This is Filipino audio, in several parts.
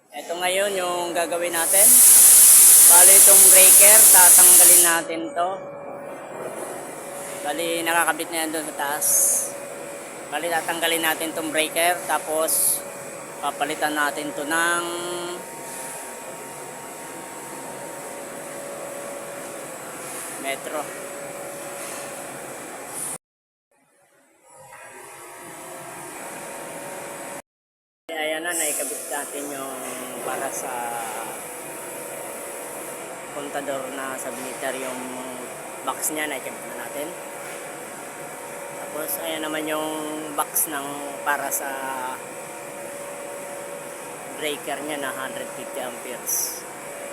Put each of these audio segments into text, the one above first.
Ito ngayon yung gagawin natin. Bali itong breaker, tatanggalin natin to. Bali nakakabit na yan doon sa taas. Bali tatanggalin natin itong breaker, tapos papalitan natin to ng metro. Ayan na, naikabit natin yung para sa kontador na submeter, yung box niya naikabit na natin. Tapos ayan naman yung box ng para sa breaker niya na 150 amperes.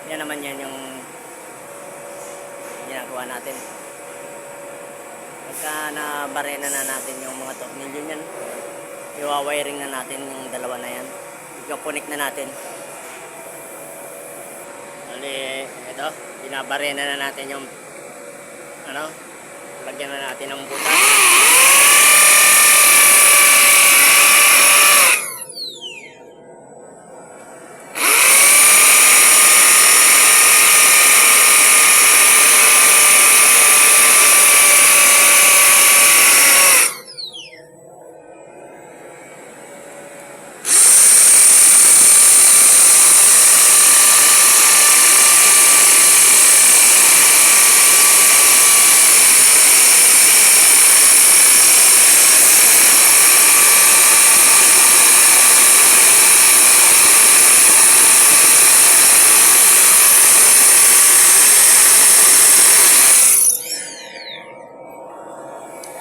Yan naman yan yung ginagawa natin. Pagka nabarena na natin yung mga tornilyo niyan, i-wiring na natin yung dalawa na yan. I-connect na natin. Bali, ito, binabarena na natin yung lagyan na natin ng butas.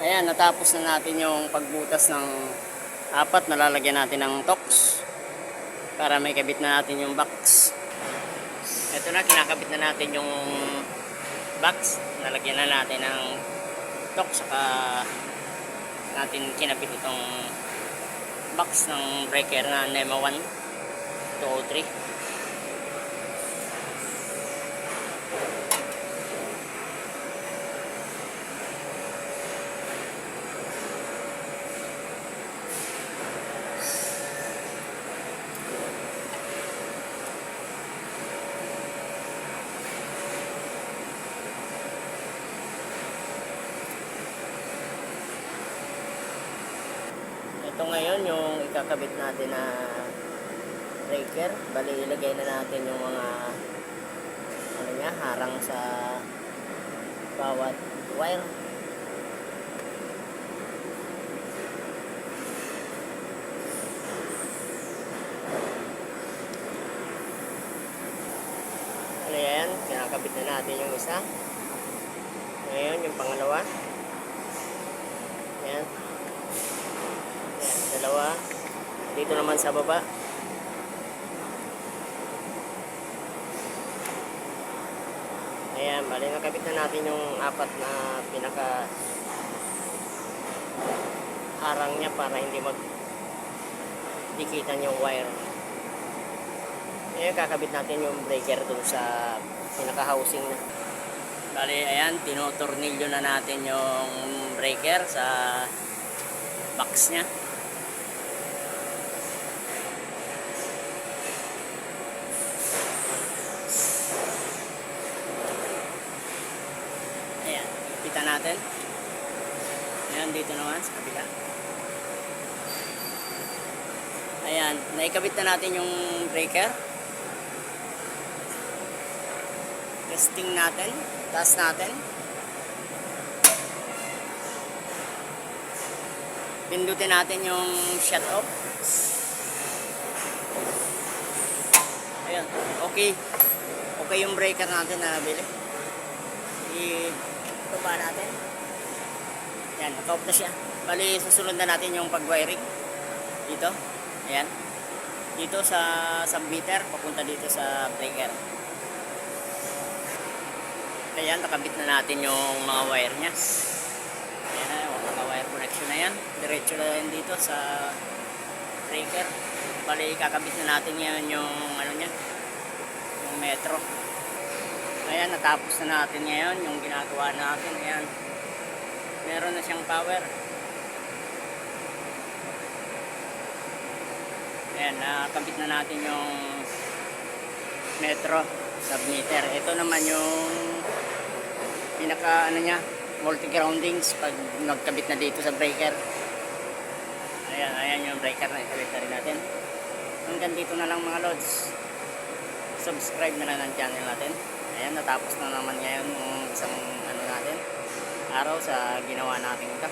Ayan, natapos na natin yung pagbutas ng apat. Nalalagyan natin ng tox para may kabit na natin yung box. Ito na, kinakabit na natin yung box. Nalagyan na natin ng tox, saka natin kinabit itong box ng breaker na NEMA 1 203. Ito ngayon yung ikakabit natin na breaker. Bali ilagay na natin yung mga harang sa bawat wire. Yan, kinakabit na natin yung isa. Ngayon yung pangalawa. Yan. Dalawa dito naman sa baba. Ayan, bali nakabit na natin yung apat na pinaka harang niya para hindi magdikitan yung wire. Ayan, kakabit natin yung breaker dun sa pinaka housing na. Bali ayan, tinutornilyo na natin yung breaker sa box niya. Kita natin. Ayan, dito naman sa kabila. Ayan, naikabit na natin yung breaker. Testing natin. Taas natin. Pindutin natin yung shut off. Ayan, okay. Okay yung breaker natin na nabili. Baba natin. Yan, naka-off na siya. Bali, susunod na natin yung pag-wiring dito. Ayan. Dito sa submeter, papunta dito sa breaker. Ayan, nakabit na natin yung mga wire nya. Ayan na, yung mga wire connection na yan. Diretso na yan dito sa breaker. Bali, kakabit na natin yan yung yung metro. Ayan, natapos na natin ngayon yung ginagawa natin. Ayan, meron na siyang power. Ayan, nakabit na natin yung metro submeter. Ito naman yung pinaka ano niya, multi groundings pag nagkabit na dito sa breaker. Ayan yung breaker na ikabit na rin natin. Hanggang dito na lang mga lods. Subscribe na lang ng channel natin. Ayan, natapos na naman ngayon yung isang ano natin, araw sa ginawa nating ito.